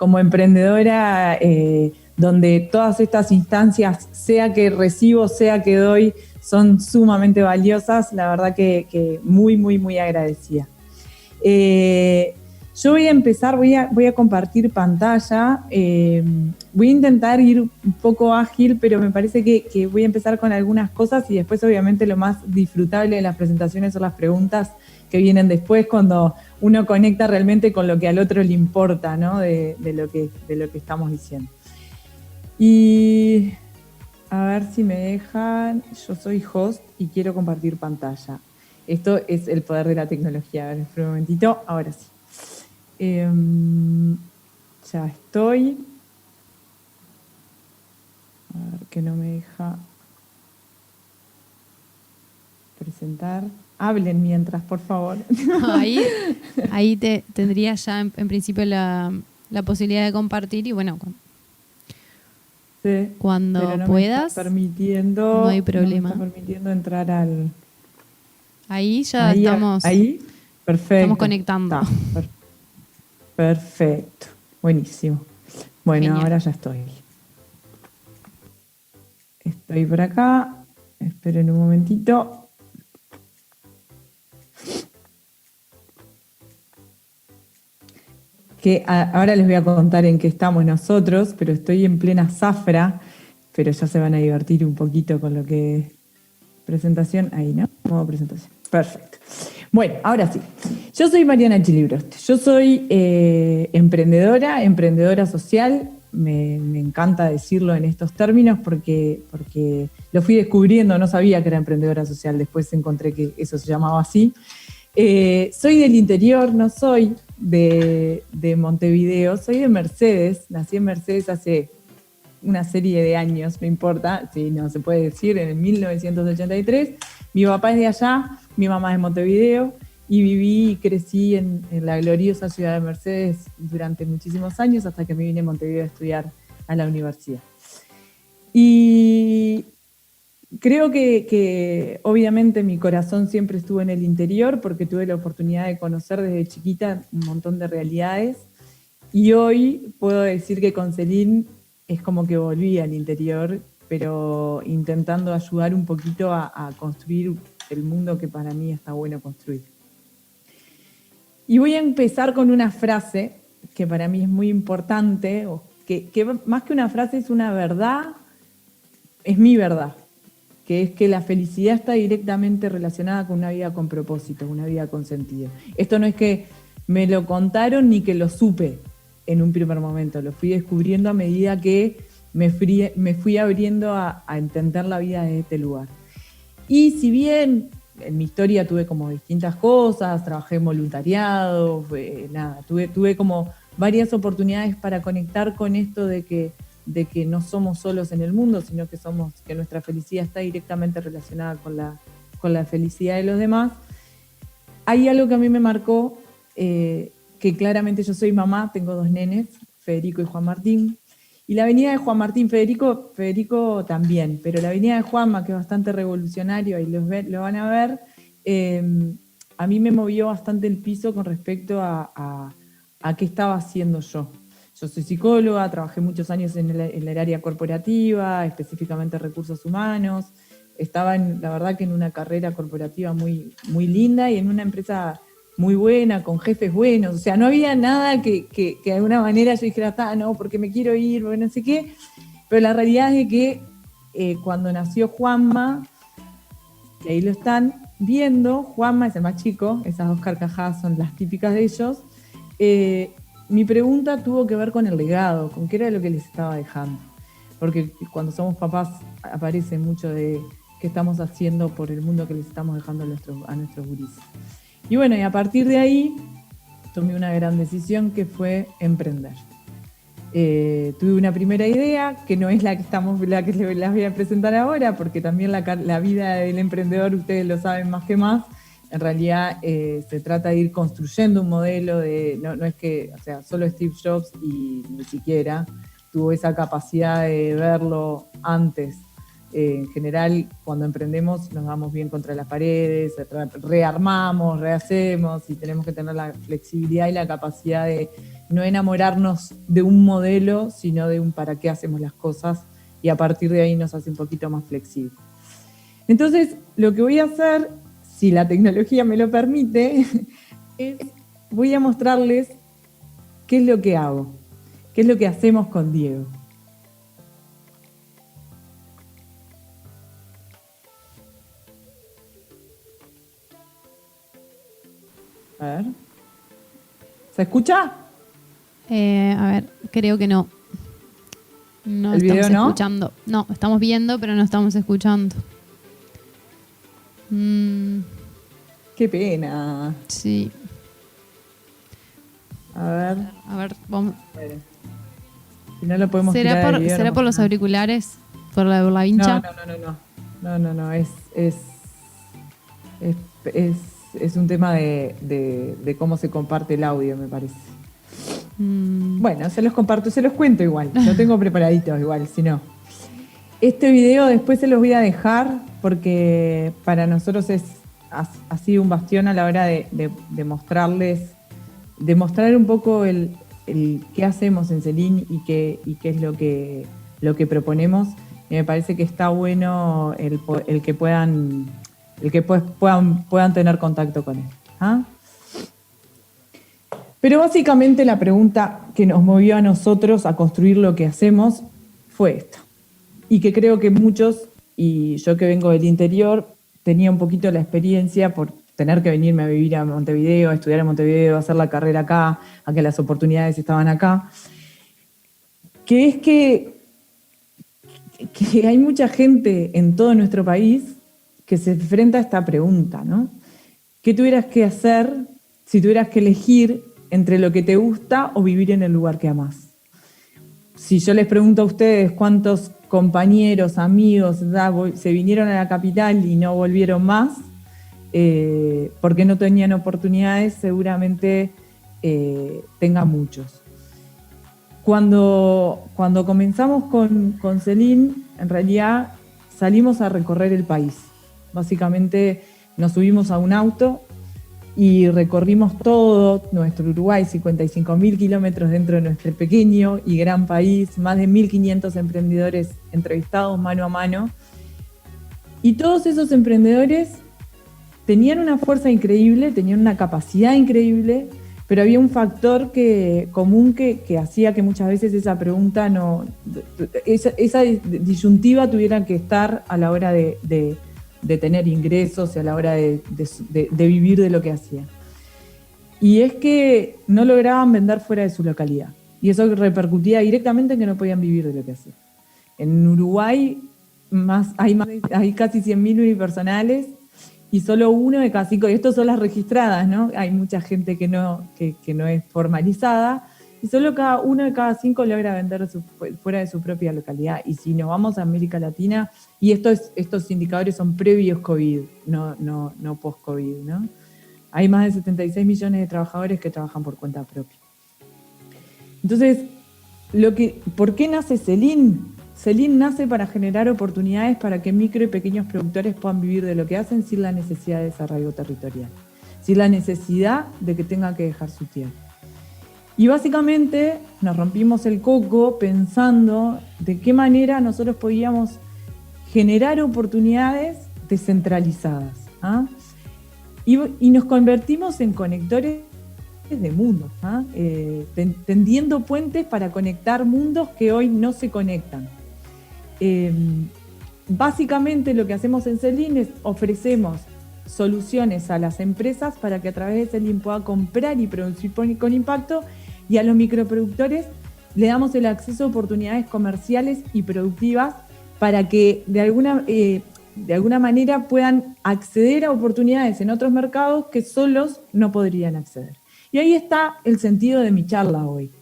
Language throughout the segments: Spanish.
como emprendedora, donde todas estas instancias, sea que recibo, sea que doy, son sumamente valiosas. La verdad que muy, muy, muy agradecida. Yo voy a empezar, voy a compartir pantalla. Voy a intentar ir un poco ágil, pero me parece que voy a empezar con algunas cosas y después obviamente lo más disfrutable de las presentaciones son las preguntas que vienen después, cuando uno conecta realmente con lo que al otro le importa, ¿no? de lo que estamos diciendo. Y a ver si me dejan. Yo soy host y quiero compartir pantalla. Esto es el poder de la tecnología. A ver, espera un momentito. Ahora sí. Ya estoy. A ver, que no me deja presentar. Hablen mientras, por favor. Ahí tendrías ya en principio la posibilidad de compartir y bueno, Sí, cuando pero no puedas, me está permitiendo, no hay problema. No me está permitiendo entrar al... Ahí ya estamos. Ahí, perfecto. Estamos conectando. Perfecto, buenísimo. Bueno, Genial. Ahora ya estoy. Estoy por acá. Esperen un momentito. Que ahora les voy a contar en qué estamos nosotros, pero estoy en plena zafra, pero ya se van a divertir un poquito con lo que... Presentación, ahí, ¿no? Modo presentación. Perfecto. Bueno, ahora sí. Yo soy Mariana Chilibroste. Yo soy emprendedora social. Me encanta decirlo en estos términos porque lo fui descubriendo, no sabía que era emprendedora social, después encontré que eso se llamaba así. Soy del interior, no soy de Montevideo, soy de Mercedes, nací en Mercedes hace una serie de años, no importa, si no se puede decir, en el 1983. Mi papá es de allá, mi mamá es de Montevideo, y viví y crecí en la gloriosa ciudad de Mercedes durante muchísimos años, hasta que me vine a Montevideo a estudiar a la universidad. Y creo que obviamente mi corazón siempre estuvo en el interior, porque tuve la oportunidad de conocer desde chiquita un montón de realidades, y hoy puedo decir que con Celine es como que volví al interior, pero intentando ayudar un poquito a construir el mundo que para mí está bueno construir. Y voy a empezar con una frase que para mí es muy importante, que más que una frase es una verdad, es mi verdad, que es que la felicidad está directamente relacionada con una vida con propósito, una vida con sentido. Esto no es que me lo contaron ni que lo supe en un primer momento, lo fui descubriendo a medida que me fui abriendo a entender la vida de este lugar. Y si bien en mi historia tuve como distintas cosas, trabajé en voluntariado, tuve como varias oportunidades para conectar con esto de que no somos solos en el mundo, sino que nuestra felicidad está directamente relacionada con la felicidad de los demás. Hay algo que a mí me marcó, que claramente yo soy mamá, tengo 2 nenes, Federico y Juan Martín, y la venida de Juan Martín, Federico también, pero la venida de Juanma, que es bastante revolucionario, y lo van a ver, a mí me movió bastante el piso con respecto a qué estaba haciendo yo. Yo soy psicóloga, trabajé muchos años en el área corporativa, específicamente recursos humanos. Estaba, la verdad, que en una carrera corporativa muy, muy linda y en una empresa muy buena, con jefes buenos. O sea, no había nada que de alguna manera yo dijera, no, porque me quiero ir, porque no sé qué. Pero la realidad es de que cuando nació Juanma, y ahí lo están viendo, Juanma es el más chico, esas 2 carcajadas son las típicas de ellos. Mi pregunta tuvo que ver con el legado, con qué era lo que les estaba dejando. Porque cuando somos papás aparece mucho de qué estamos haciendo por el mundo que les estamos dejando a nuestros gurises. Y bueno, y a partir de ahí tomé una gran decisión, que fue emprender. Tuve una primera idea, que no es la que las voy a presentar ahora, porque también la vida del emprendedor, ustedes lo saben más que más. En realidad se trata de ir construyendo un modelo no es que, o sea, solo Steve Jobs, y ni siquiera tuvo esa capacidad de verlo antes. En general, cuando emprendemos nos damos bien contra las paredes, rearmamos, rehacemos, y tenemos que tener la flexibilidad y la capacidad de no enamorarnos de un modelo, sino de un para qué hacemos las cosas, y a partir de ahí nos hace un poquito más flexible. Entonces, lo que voy a hacer, si la tecnología me lo permite, es voy a mostrarles qué es lo que hago, qué es lo que hacemos con Diego. A ver. ¿Se escucha? A ver, creo que no. No ¿El video estamos no? escuchando. No, estamos viendo, pero no estamos escuchando. Qué pena. Sí. A ver, vamos. ver. Si no lo podemos tirar el video, ¿Será no por pasa los nada. auriculares? ¿Por la vincha? No. Es un tema de cómo se comparte el audio, me parece. Bueno, se los comparto, se los cuento igual. Lo tengo preparadito igual, si no. Este video después se los voy a dejar porque para nosotros ha sido un bastión a la hora de mostrarles, de mostrar un poco el qué hacemos en Selin y qué es lo que proponemos. Y me parece que está bueno el que puedan tener contacto con él. ¿Ah? Pero básicamente la pregunta que nos movió a nosotros a construir lo que hacemos fue esta. Y que creo que muchos, y yo que vengo del interior, tenía un poquito la experiencia por tener que venirme a vivir a Montevideo, a estudiar en Montevideo, a hacer la carrera acá, a que las oportunidades estaban acá, que es que hay mucha gente en todo nuestro país que se enfrenta a esta pregunta, ¿no? ¿Qué tuvieras que hacer si tuvieras que elegir entre lo que te gusta o vivir en el lugar que amás? Si yo les pregunto a ustedes cuántos compañeros, amigos, se vinieron a la capital y no volvieron más, porque no tenían oportunidades, seguramente tengan muchos. Cuando comenzamos con Selin, en realidad salimos a recorrer el país. Básicamente nos subimos a un auto y recorrimos todo nuestro Uruguay, 55.000 kilómetros dentro de nuestro pequeño y gran país, más de 1.500 emprendedores entrevistados mano a mano. Y todos esos emprendedores tenían una fuerza increíble, tenían una capacidad increíble, pero había un factor común que hacía que muchas veces esa pregunta esa disyuntiva tuviera que estar a la hora de tener ingresos y a la hora de vivir de lo que hacían. Y es que no lograban vender fuera de su localidad. Y eso repercutía directamente en que no podían vivir de lo que hacían. En Uruguay hay casi 100.000 unipersonales y solo uno de cada 5, y estas son las registradas, ¿no? Hay mucha gente que no es formalizada, y solo uno de cada 5 logra vender fuera de su propia localidad. Y si nos vamos a América Latina, y estos indicadores son previos COVID, no post-COVID, ¿no? Hay más de 76 millones de trabajadores que trabajan por cuenta propia. Entonces, ¿por qué nace Selin? Selin nace para generar oportunidades para que micro y pequeños productores puedan vivir de lo que hacen sin la necesidad de desarrollo territorial, sin la necesidad de que tengan que dejar su tierra. Y básicamente nos rompimos el coco pensando de qué manera nosotros podíamos generar oportunidades descentralizadas. ¿Ah? Y nos convertimos en conectores de mundos, ¿ah? Tendiendo puentes para conectar mundos que hoy no se conectan. Básicamente lo que hacemos en Selin es ofrecemos soluciones a las empresas para que a través de Selin pueda comprar y producir con impacto, y a los microproductores le damos el acceso a oportunidades comerciales y productivas para que de alguna manera puedan acceder a oportunidades en otros mercados que solos no podrían acceder. Y ahí está el sentido de mi charla hoy,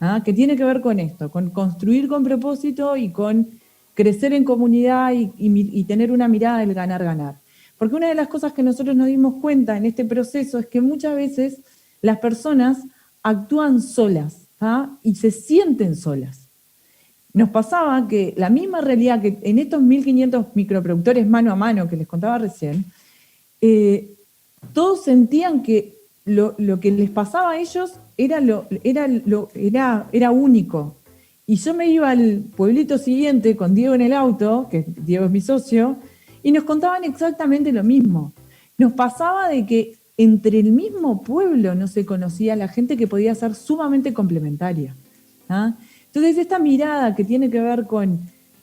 ¿ah? Que tiene que ver con esto, con construir con propósito y con crecer en comunidad y tener una mirada del ganar-ganar. Porque una de las cosas que nosotros nos dimos cuenta en este proceso es que muchas veces las personas actúan solas, ¿ah? Y se sienten solas. Nos pasaba que la misma realidad que en estos 1.500 microproductores mano a mano que les contaba recién, todos sentían que lo que les pasaba a ellos era único. Y yo me iba al pueblito siguiente con Diego en el auto, que Diego es mi socio, y nos contaban exactamente lo mismo. Nos pasaba de que entre el mismo pueblo no se conocía la gente que podía ser sumamente complementaria. ¿Ah? Entonces, esta mirada que tiene que ver con,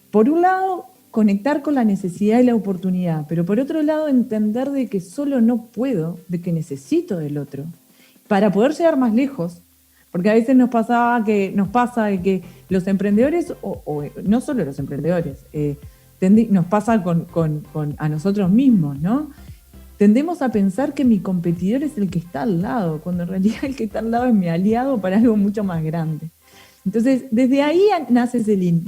por un lado, conectar con la necesidad y la oportunidad, pero por otro lado, entender de que solo no puedo, de que necesito del otro, para poder llegar más lejos. Porque a veces nos pasa de que los emprendedores, o no solo los emprendedores, nos pasa con a nosotros mismos, ¿no? Tendemos a pensar que mi competidor es el que está al lado, cuando en realidad el que está al lado es mi aliado para algo mucho más grande. Entonces, desde ahí nace Selin.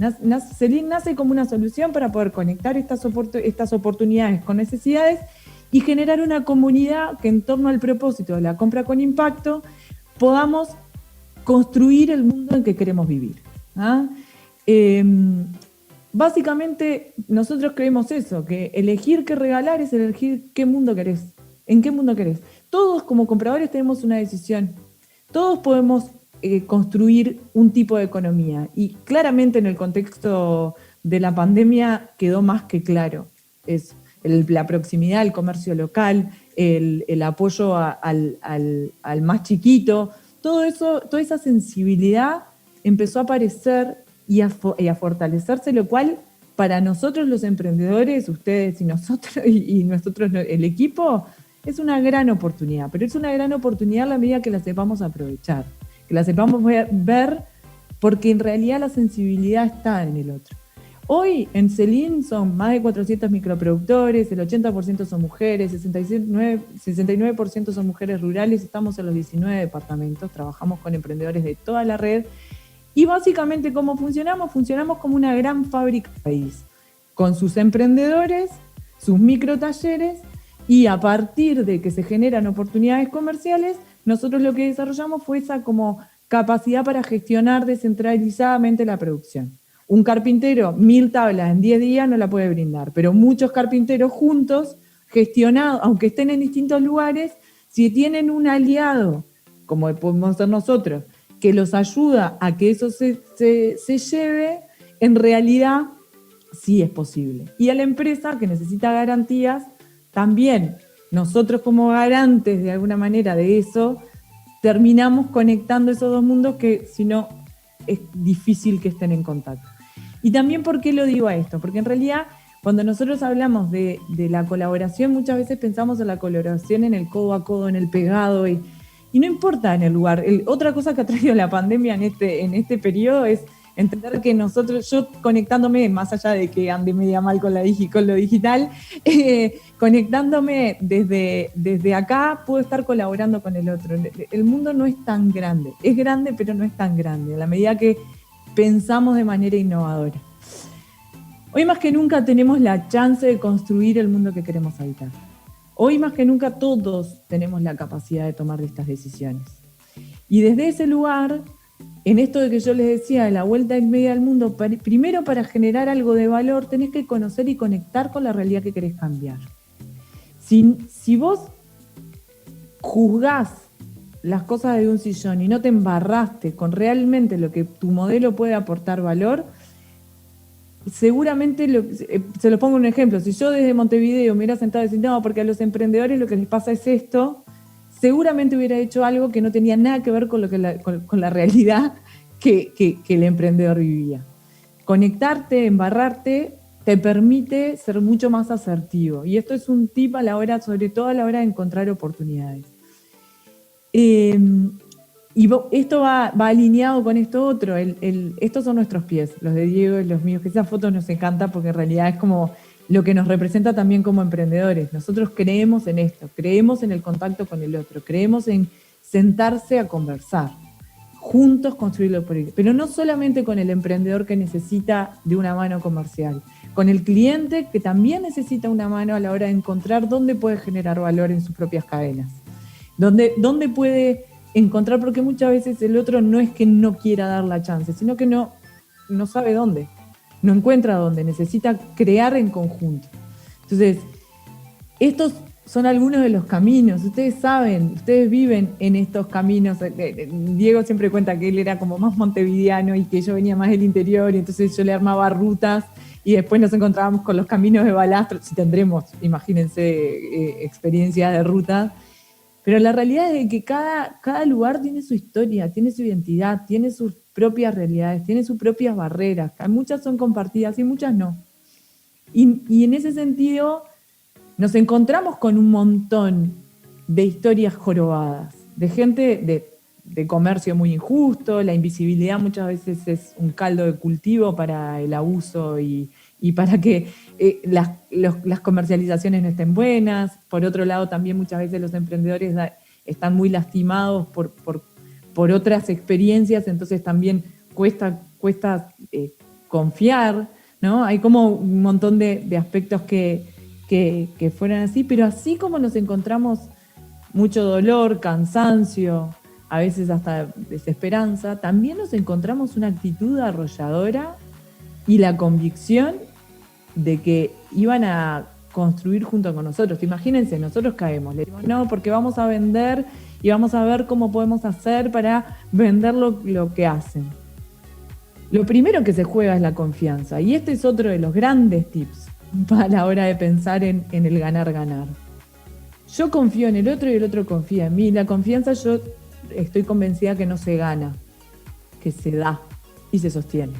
Selin nace como una solución para poder conectar estas oportunidades con necesidades y generar una comunidad que en torno al propósito de la compra con impacto podamos construir el mundo en que queremos vivir. ¿Ah? Básicamente, nosotros creemos eso, que elegir qué regalar es elegir qué mundo querés, en qué mundo querés. Todos como compradores tenemos una decisión. Todos podemos construir un tipo de economía. Y claramente en el contexto de la pandemia quedó más que claro eso. La proximidad al comercio local, el apoyo al más chiquito, todo eso, toda esa sensibilidad empezó a aparecer y a fortalecerse, lo cual para nosotros los emprendedores, ustedes y nosotros, y nosotros el equipo, es una gran oportunidad, pero es una gran oportunidad a la medida que la sepamos aprovechar, que la sepamos ver, porque en realidad la sensibilidad está en el otro. Hoy en Selin son más de 400 microproductores, el 80% son mujeres, 69% son mujeres rurales, estamos en los 19 departamentos, trabajamos con emprendedores de toda la red y básicamente ¿cómo funcionamos? Funcionamos como una gran fábrica país, con sus emprendedores, sus microtalleres y a partir de que se generan oportunidades comerciales, nosotros lo que desarrollamos fue esa como capacidad para gestionar descentralizadamente la producción. Un carpintero, 1000 tablas en 10 días no la puede brindar, pero muchos carpinteros juntos, gestionados, aunque estén en distintos lugares, si tienen un aliado, como podemos ser nosotros, que los ayuda a que eso se lleve, en realidad sí es posible. Y a la empresa que necesita garantías, también nosotros como garantes de alguna manera de eso, terminamos conectando esos dos mundos que si no es difícil que estén en contacto. Y también, ¿por qué lo digo a esto? Porque en realidad, cuando nosotros hablamos de la colaboración, muchas veces pensamos en la colaboración en el codo a codo, en el pegado, y no importa en el lugar. Otra cosa que ha traído la pandemia en este periodo es entender que nosotros, yo conectándome, más allá de que ande media mal con lo digital, conectándome desde acá, puedo estar colaborando con el otro. El mundo no es tan grande. Es grande, pero no es tan grande, a la medida que pensamos de manera innovadora. Hoy más que nunca tenemos la chance de construir el mundo que queremos habitar. Hoy más que nunca todos tenemos la capacidad de tomar estas decisiones. Y desde ese lugar, en esto de que yo les decía, de la vuelta y media al mundo, primero para generar algo de valor tenés que conocer y conectar con la realidad que querés cambiar. Si vos juzgás las cosas de un sillón y no te embarraste con realmente lo que tu modelo puede aportar valor, seguramente, se lo pongo un ejemplo, si yo desde Montevideo me hubiera sentado y decir, no, porque a los emprendedores lo que les pasa es esto, seguramente hubiera hecho algo que no tenía nada que ver con la realidad que el emprendedor vivía. Conectarte, embarrarte, te permite ser mucho más asertivo. Y esto es un tip sobre todo a la hora de encontrar oportunidades. Y esto va alineado con esto otro. Estos son nuestros pies, los de Diego y los míos, que esa foto nos encanta porque en realidad es como lo que nos representa también como emprendedores. Nosotros creemos en esto, creemos en el contacto con el otro, creemos en sentarse a conversar, juntos construirlo por él. Pero no solamente con el emprendedor que necesita de una mano comercial, con el cliente que también necesita una mano a la hora de encontrar dónde puede generar valor en sus propias cadenas. ¿Dónde puede encontrar? Porque muchas veces el otro no es que no quiera dar la chance, sino que no sabe dónde, no encuentra dónde, necesita crear en conjunto. Entonces, estos son algunos de los caminos. Ustedes saben, ustedes viven en estos caminos. Diego siempre cuenta que él era como más montevideano y que yo venía más del interior, y entonces yo le armaba rutas y después nos encontrábamos con los caminos de Balastro. Si tendremos, imagínense, experiencias de rutas. Pero la realidad es que cada lugar tiene su historia, tiene su identidad, tiene sus propias realidades, tiene sus propias barreras. Muchas son compartidas y muchas no. Y en ese sentido nos encontramos con un montón de historias jorobadas, de gente de comercio muy injusto. La invisibilidad muchas veces es un caldo de cultivo para el abuso y para que las comercializaciones no estén buenas. Por otro lado, también muchas veces los emprendedores están muy lastimados por otras experiencias, entonces también cuesta confiar, ¿no? Hay como un montón de aspectos que fueran así, pero así como nos encontramos mucho dolor, cansancio, a veces hasta desesperanza, también nos encontramos una actitud arrolladora y la convicción de que iban a construir junto con nosotros. Imagínense, nosotros caemos, le decimos no, porque vamos a vender y vamos a ver cómo podemos hacer para vender lo que hacen. Lo primero que se juega es la confianza, y este es otro de los grandes tips para la hora de pensar en el ganar-ganar. Yo confío en el otro y el otro confía en mí. La confianza, yo estoy convencida que no se gana, que se da y se sostiene,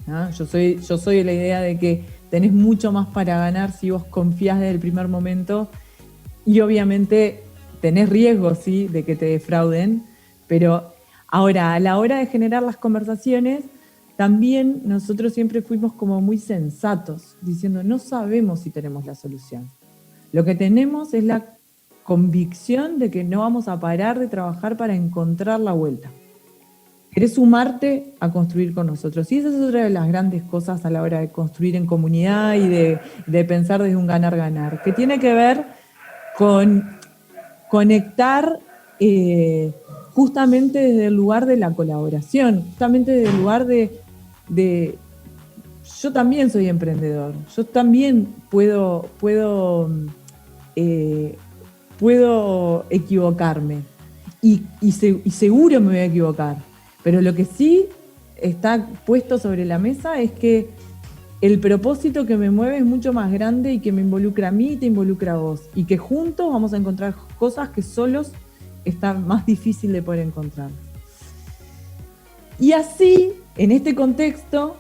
¿no? Yo soy de la idea de que tenés mucho más para ganar si vos confías desde el primer momento, y obviamente tenés riesgos, ¿sí?, de que te defrauden, pero ahora, a la hora de generar las conversaciones, también nosotros siempre fuimos como muy sensatos, diciendo no sabemos si tenemos la solución. Lo que tenemos es la convicción de que no vamos a parar de trabajar para encontrar la vuelta. Querés sumarte a construir con nosotros. Y esa es otra de las grandes cosas a la hora de construir en comunidad y de pensar desde un ganar-ganar, que tiene que ver con conectar justamente desde el lugar de la colaboración, justamente desde el lugar de yo también soy emprendedor, yo también puedo equivocarme y seguro me voy a equivocar, pero lo que sí está puesto sobre la mesa es que el propósito que me mueve es mucho más grande y que me involucra a mí y te involucra a vos, y que juntos vamos a encontrar cosas que solos está más difícil de poder encontrar. Y así, en este contexto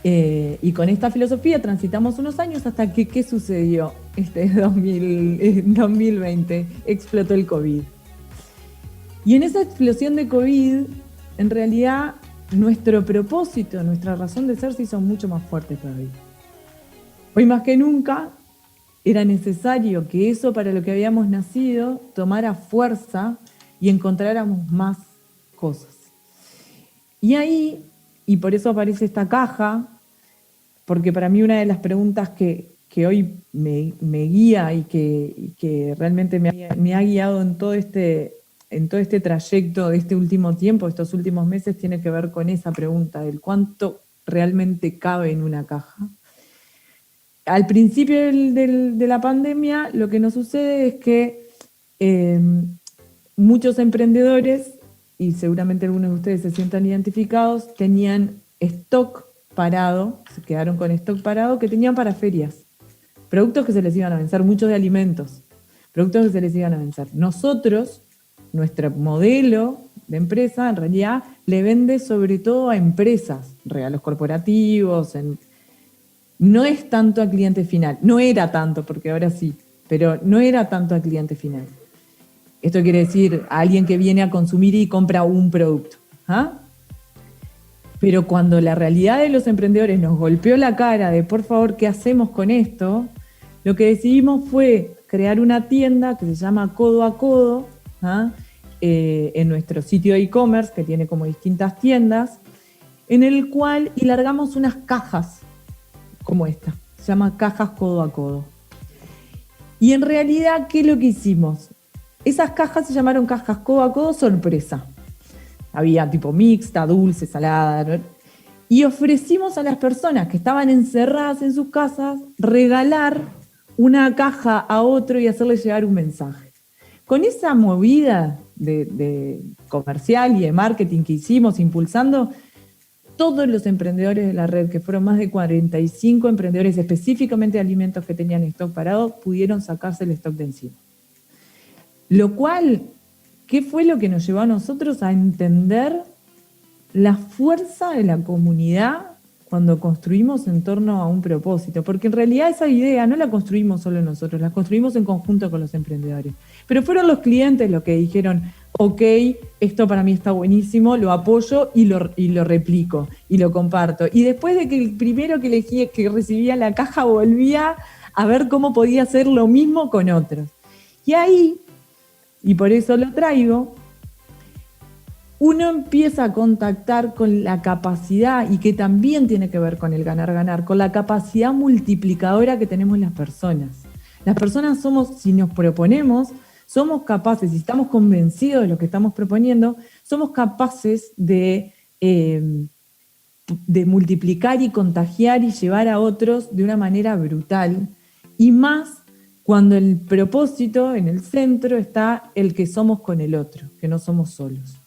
y con esta filosofía, transitamos unos años hasta que, ¿qué sucedió? 2020 explotó el COVID. Y en esa explosión de COVID, en realidad, nuestro propósito, nuestra razón de ser se hizo mucho más fuerte todavía. Hoy más que nunca era necesario que eso para lo que habíamos nacido tomara fuerza y encontráramos más cosas. Y ahí, y por eso aparece esta caja, porque para mí una de las preguntas que hoy me guía y que realmente me ha guiado en todo este trayecto de este último tiempo, estos últimos meses, tiene que ver con esa pregunta del cuánto realmente cabe en una caja. Al principio de la pandemia, lo que nos sucede es que muchos emprendedores, y seguramente algunos de ustedes se sientan identificados, tenían stock parado, se quedaron con stock parado que tenían para ferias. Productos que se les iban a vencer, muchos de alimentos, productos que se les iban a vencer. Nosotros, nuestro modelo de empresa, en realidad, le vende sobre todo a empresas, regalos corporativos, no es tanto al cliente final. No era tanto, porque ahora sí, pero no era tanto al cliente final. Esto quiere decir a alguien que viene a consumir y compra un producto. ¿Ah? Pero cuando la realidad de los emprendedores nos golpeó la cara de por favor, ¿qué hacemos con esto? Lo que decidimos fue crear una tienda que se llama Codo a Codo, en nuestro sitio de e-commerce, que tiene como distintas tiendas, en el cual largamos unas cajas como esta, se llama Cajas Codo a Codo. Y en realidad, ¿qué es lo que hicimos? Esas cajas se llamaron Cajas Codo a Codo sorpresa. Había tipo mixta, dulce, salada, ¿no? Y ofrecimos a las personas que estaban encerradas en sus casas regalar una caja a otro y hacerle llegar un mensaje. Con esa movida de comercial y de marketing que hicimos, impulsando, todos los emprendedores de la red, que fueron más de 45 emprendedores específicamente de alimentos que tenían stock parado, pudieron sacarse el stock de encima. Lo cual, ¿qué fue lo que nos llevó a nosotros a entender la fuerza de la comunidad cuando construimos en torno a un propósito? Porque en realidad esa idea no la construimos solo nosotros, la construimos en conjunto con los emprendedores. Pero fueron los clientes los que dijeron, ok, esto para mí está buenísimo, lo apoyo y lo replico y lo comparto. Y después de que el primero que recibía la caja volvía a ver cómo podía hacer lo mismo con otros. Y ahí, y por eso lo traigo, uno empieza a contactar con la capacidad, y que también tiene que ver con el ganar-ganar, con la capacidad multiplicadora que tenemos las personas. Las personas somos, si nos proponemos, somos capaces, si estamos convencidos de lo que estamos proponiendo, somos capaces de multiplicar y contagiar y llevar a otros de una manera brutal, y más cuando el propósito en el centro está el que somos con el otro, que no somos solos.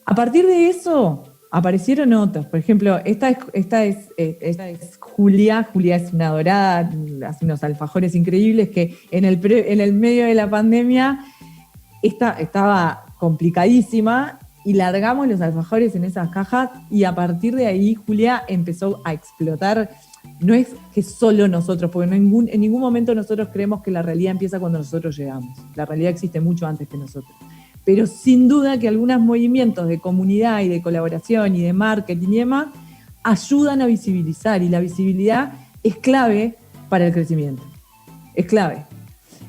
A partir de eso aparecieron otras. Por ejemplo, esta es Julia. Julia es una dorada, hace unos alfajores increíbles que en el medio de la pandemia estaba complicadísima y largamos los alfajores en esas cajas, y a partir de ahí Julia empezó a explotar. No es que solo nosotros, porque en ningún momento nosotros creemos que la realidad empieza cuando nosotros llegamos. La realidad existe mucho antes que nosotros. Pero sin duda que algunos movimientos de comunidad y de colaboración y de marketing y demás ayudan a visibilizar, y la visibilidad es clave para el crecimiento. Es clave.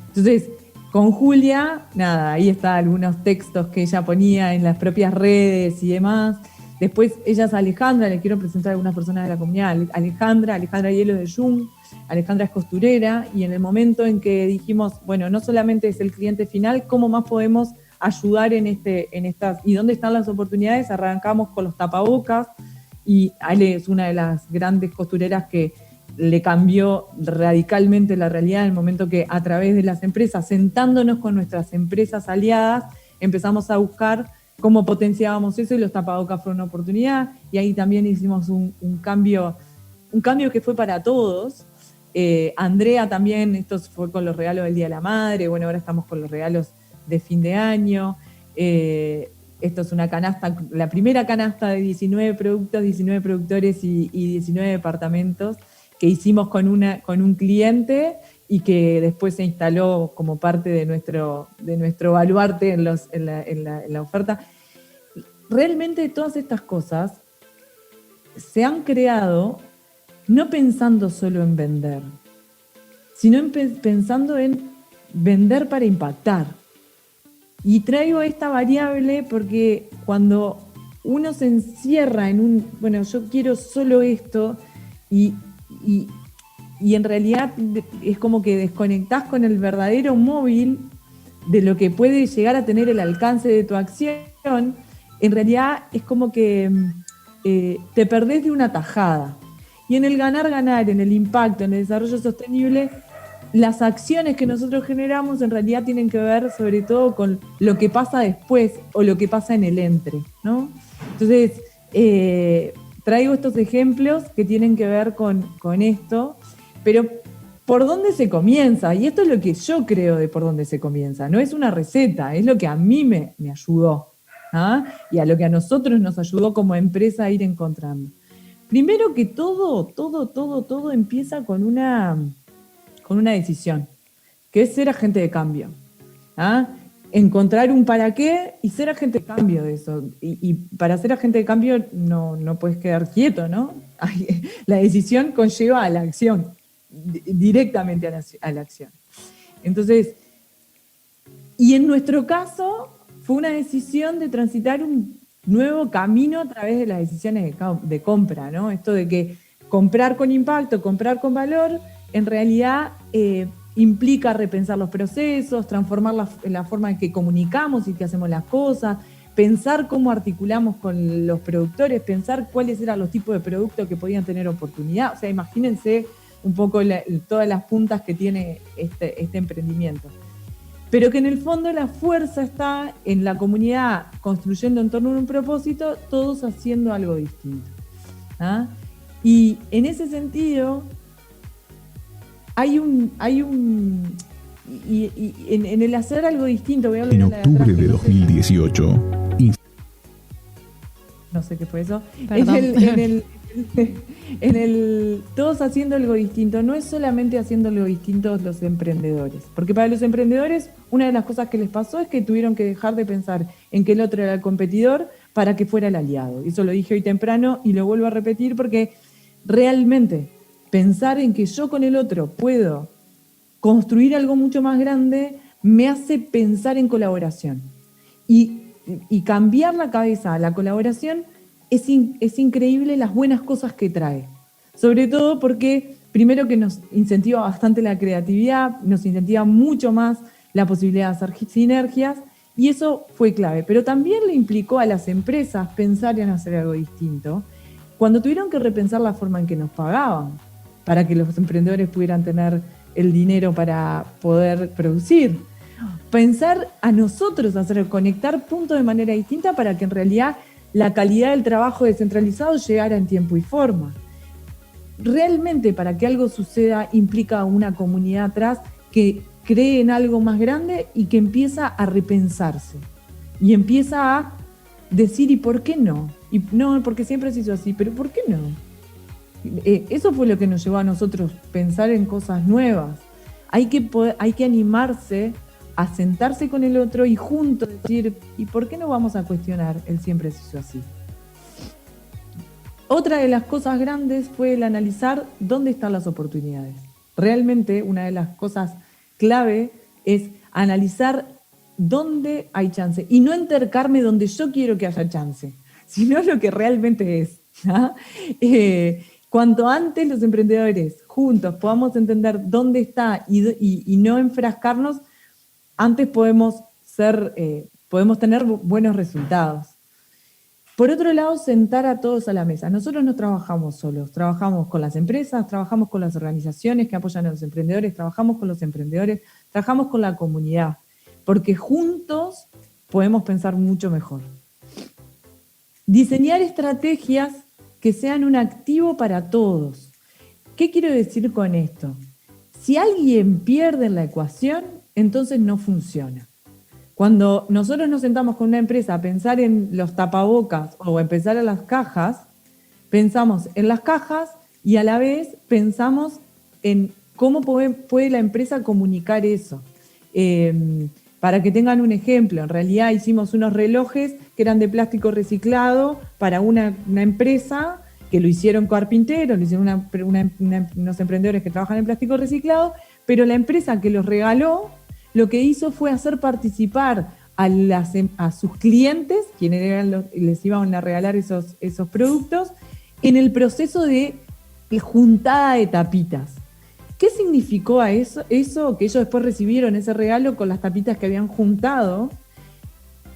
Entonces, con Julia, nada, ahí están algunos textos que ella ponía en las propias redes y demás. Después ella es Alejandra, le quiero presentar a algunas personas de la comunidad. Alejandra Hielo de Jung. Alejandra es costurera, y en el momento en que dijimos, bueno, no solamente es el cliente final, ¿cómo más podemos ayudar en estas, y dónde están las oportunidades? Arrancamos con los tapabocas, y Ale es una de las grandes costureras que le cambió radicalmente la realidad en el momento que, a través de las empresas, sentándonos con nuestras empresas aliadas, empezamos a buscar cómo potenciábamos eso, y los tapabocas fueron una oportunidad, y ahí también hicimos un cambio que fue para todos. Andrea también, esto fue con los regalos del Día de la Madre, bueno, ahora estamos con los regalos de fin de año. Esto es una canasta, la primera canasta de 19 productos, 19 productores y 19 departamentos que hicimos con un cliente, y que después se instaló como parte de nuestro baluarte en la oferta. Realmente todas estas cosas se han creado no pensando solo en vender, sino pensando en vender para impactar. Y traigo esta variable porque cuando uno se encierra en bueno, yo quiero solo esto, y en realidad es como que desconectás con el verdadero móvil de lo que puede llegar a tener el alcance de tu acción, en realidad es como que te perdés de una tajada. Y en el ganar-ganar, en el impacto, en el desarrollo sostenible, las acciones que nosotros generamos en realidad tienen que ver sobre todo con lo que pasa después, o lo que pasa en el entre, ¿no? Entonces, traigo estos ejemplos que tienen que ver con esto, pero ¿por dónde se comienza? Y esto es lo que yo creo de por dónde se comienza. No es una receta, es lo que a mí me ayudó, ¿ah? Y a lo que a nosotros nos ayudó como empresa a ir encontrando. Primero que todo empieza con una decisión, que es ser agente de cambio. ¿Ah? Encontrar un para qué y ser agente de cambio de eso. Y para ser agente de cambio no puedes quedar quieto, ¿no? La decisión conlleva a la acción, directamente a la acción. Entonces, y en nuestro caso fue una decisión de transitar un nuevo camino a través de las decisiones de compra, ¿no? Esto de que comprar con impacto, comprar con valor, en realidad implica repensar los procesos, transformar la forma en que comunicamos y que hacemos las cosas, pensar cómo articulamos con los productores, pensar cuáles eran los tipos de productos que podían tener oportunidad. O sea, imagínense un poco todas las puntas que tiene este emprendimiento. Pero que en el fondo la fuerza está en la comunidad construyendo en torno a un propósito, todos haciendo algo distinto. ¿Ah? Y en ese sentido, en el hacer algo distinto, voy a hablar en octubre de 2018. No sé qué fue eso. Perdón. En el todos haciendo algo distinto, no es solamente haciendo algo distinto los emprendedores. Porque para los emprendedores, una de las cosas que les pasó es que tuvieron que dejar de pensar en que el otro era el competidor para que fuera el aliado. Eso lo dije hoy temprano y lo vuelvo a repetir porque realmente pensar en que yo con el otro puedo construir algo mucho más grande me hace pensar en colaboración. Y cambiar la cabeza a la colaboración es increíble las buenas cosas que trae. Sobre todo porque, primero, que nos incentiva bastante la creatividad, nos incentiva mucho más la posibilidad de hacer sinergias, y eso fue clave. Pero también le implicó a las empresas pensar en hacer algo distinto, cuando tuvieron que repensar la forma en que nos pagaban, para que los emprendedores pudieran tener el dinero para poder producir. Pensar a nosotros, conectar puntos de manera distinta para que en realidad la calidad del trabajo descentralizado llegara en tiempo y forma. Realmente, para que algo suceda, implica una comunidad atrás que cree en algo más grande y que empieza a repensarse. Y empieza a decir, ¿y por qué no? Y no, porque siempre se hizo así, pero ¿por qué no? Eso fue lo que nos llevó a nosotros pensar en cosas nuevas. Hay que animarse a sentarse con el otro y juntos decir, ¿y por qué no vamos a cuestionar el siempre se hizo así? Otra de las cosas grandes fue el analizar dónde están las oportunidades. Realmente una de las cosas clave es analizar dónde hay chance y no entercarme donde yo quiero que haya chance, sino lo que realmente es. ¿Ah? Cuanto antes los emprendedores juntos podamos entender dónde está y no enfrascarnos, antes podemos tener buenos resultados. Por otro lado, sentar a todos a la mesa. Nosotros no trabajamos solos, trabajamos con las empresas, trabajamos con las organizaciones que apoyan a los emprendedores, trabajamos con los emprendedores, trabajamos con la comunidad, porque juntos podemos pensar mucho mejor. Diseñar estrategias que sean un activo para todos. ¿Qué quiero decir con esto? Si alguien pierde en la ecuación, entonces no funciona. Cuando nosotros nos sentamos con una empresa a pensar en los tapabocas o a empezar en las cajas, pensamos en las cajas y a la vez pensamos en cómo puede la empresa comunicar eso. Para que tengan un ejemplo, en realidad hicimos unos relojes que eran de plástico reciclado para una empresa que lo hicieron carpinteros, lo hicieron unos emprendedores que trabajan en plástico reciclado, pero la empresa que los regaló lo que hizo fue hacer participar a sus clientes, quienes les iban a regalar esos productos, en el proceso de juntada de tapitas. ¿Qué significó a eso? Eso que ellos después recibieron ese regalo con las tapitas que habían juntado,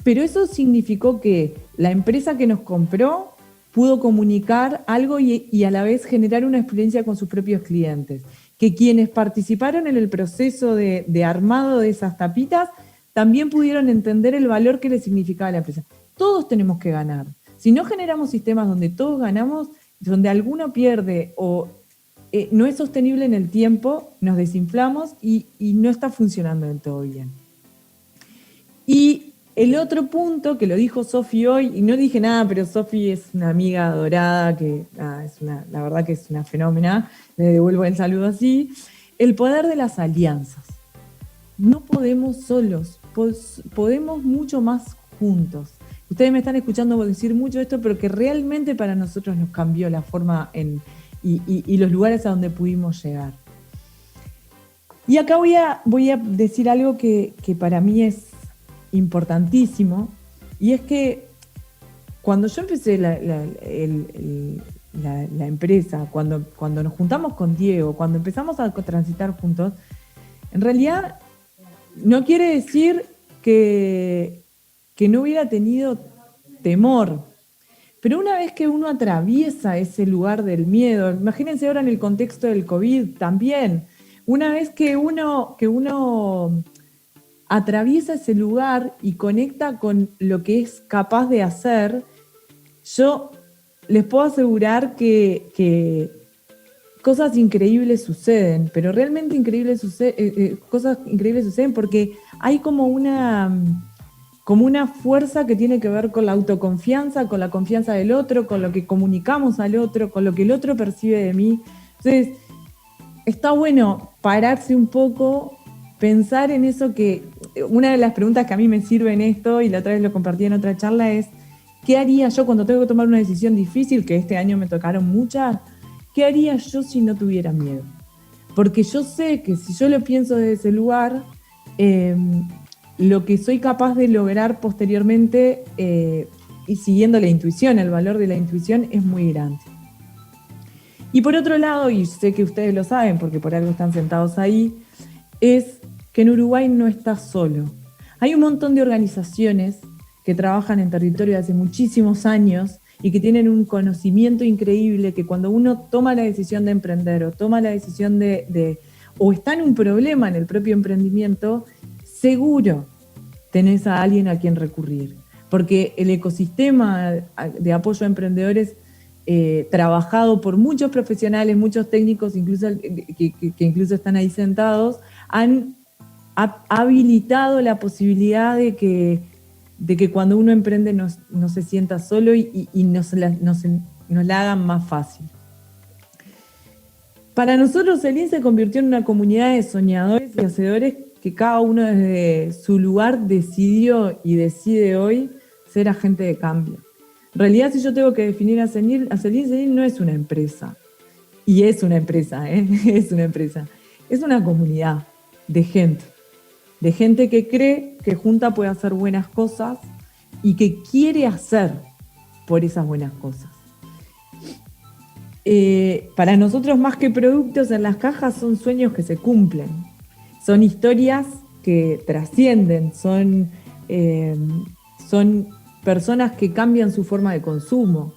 pero eso significó que la empresa que nos compró pudo comunicar algo y a la vez generar una experiencia con sus propios clientes. Que quienes participaron en el proceso de armado de esas tapitas también pudieron entender el valor que le significaba a la empresa. Todos tenemos que ganar. Si no generamos sistemas donde todos ganamos, donde alguno pierde o no es sostenible en el tiempo, nos desinflamos y no está funcionando del todo bien. Y el otro punto que lo dijo Sofi hoy, y no dije nada, pero Sofi es una amiga adorada, que la verdad que es una fenómena, le devuelvo el saludo así, el poder de las alianzas. No podemos solos, podemos mucho más juntos. Ustedes me están escuchando decir mucho esto, pero que realmente para nosotros nos cambió la forma y los lugares a donde pudimos llegar. Y acá voy a decir algo que para mí es importantísimo, y es que cuando yo empecé la empresa, cuando nos juntamos con Diego, cuando empezamos a transitar juntos, en realidad no quiere decir que no hubiera tenido temor, Pero una vez que uno atraviesa ese lugar del miedo, imagínense ahora en el contexto del COVID también, una vez que uno atraviesa ese lugar y conecta con lo que es capaz de hacer, yo les puedo asegurar que cosas increíbles suceden, pero realmente cosas increíbles suceden porque hay como una fuerza que tiene que ver con la autoconfianza, con la confianza del otro, con lo que comunicamos al otro, con lo que el otro percibe de mí. Entonces, está bueno pararse un poco, pensar en eso que... Una de las preguntas que a mí me sirve en esto, y la otra vez lo compartí en otra charla, es ¿qué haría yo cuando tengo que tomar una decisión difícil, que este año me tocaron muchas? ¿Qué haría yo si no tuviera miedo? Porque yo sé que si yo lo pienso desde ese lugar, lo que soy capaz de lograr posteriormente, y siguiendo la intuición, el valor de la intuición es muy grande. Y por otro lado, y sé que ustedes lo saben porque por algo están sentados ahí, es que en Uruguay no estás solo. Hay un montón de organizaciones que trabajan en territorio de hace muchísimos años y que tienen un conocimiento increíble, que cuando uno toma la decisión de emprender o toma la decisión o está en un problema en el propio emprendimiento, seguro tenés a alguien a quien recurrir. Porque el ecosistema de apoyo a emprendedores, trabajado por muchos profesionales, muchos técnicos, incluso que incluso están ahí sentados, han habilitado la posibilidad de que cuando uno emprende no se sienta solo y nos la hagan más fácil. Para nosotros Selin se convirtió en una comunidad de soñadores y hacedores que cada uno desde su lugar decidió y decide hoy ser agente de cambio. En realidad, si yo tengo que definir a Selin no es una empresa. Y es una empresa, es una empresa. Es una comunidad de gente que cree que junta puede hacer buenas cosas y que quiere hacer por esas buenas cosas. Para nosotros, más que productos en las cajas, son sueños que se cumplen. Son historias que trascienden, son personas que cambian su forma de consumo.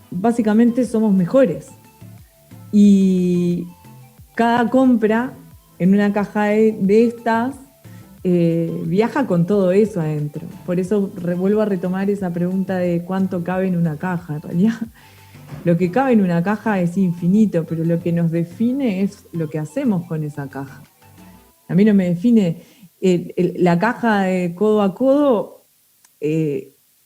Básicamente somos mejores. Y cada compra en una caja de estas viaja con todo eso adentro. Por eso vuelvo a retomar esa pregunta de cuánto cabe en una caja. En realidad, lo que cabe en una caja es infinito, pero lo que nos define es lo que hacemos con esa caja. A mí no me define la caja de codo a codo.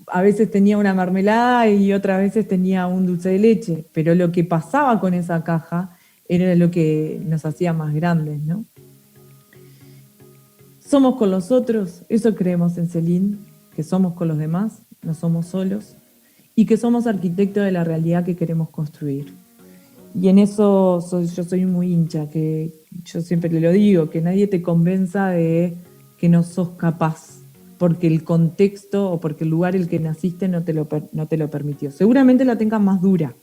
A veces tenía una mermelada y otras veces tenía un dulce de leche, pero lo que pasaba con esa caja era lo que nos hacía más grandes, ¿no? Somos con los otros, eso creemos en Selin, que somos con los demás, no somos solos, y que somos arquitectos de la realidad que queremos construir. Y en eso yo soy muy hincha, que yo siempre lo digo, que nadie te convenza de que no sos capaz, porque el contexto o porque el lugar en el que naciste no te lo permitió. Seguramente la tengas más dura,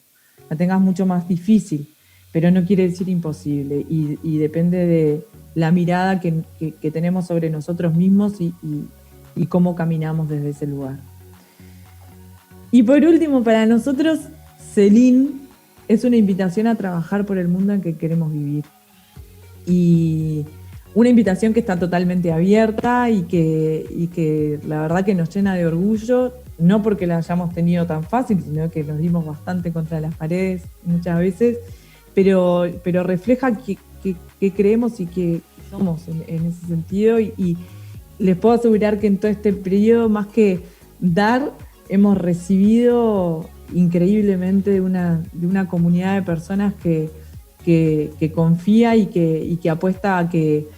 la tengas mucho más difícil, pero no quiere decir imposible, y depende de la mirada que tenemos sobre nosotros mismos y cómo caminamos desde ese lugar. Y por último, para nosotros, Selin es una invitación a trabajar por el mundo en que queremos vivir. Y una invitación que está totalmente abierta y que la verdad que nos llena de orgullo, no porque la hayamos tenido tan fácil, sino que nos dimos bastante contra las paredes muchas veces, pero refleja que creemos y que somos en ese sentido. Y les puedo asegurar que en todo este periodo, más que dar, hemos recibido increíblemente de una comunidad de personas que confía y que apuesta a que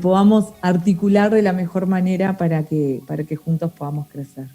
podamos articular de la mejor manera para que juntos podamos crecer.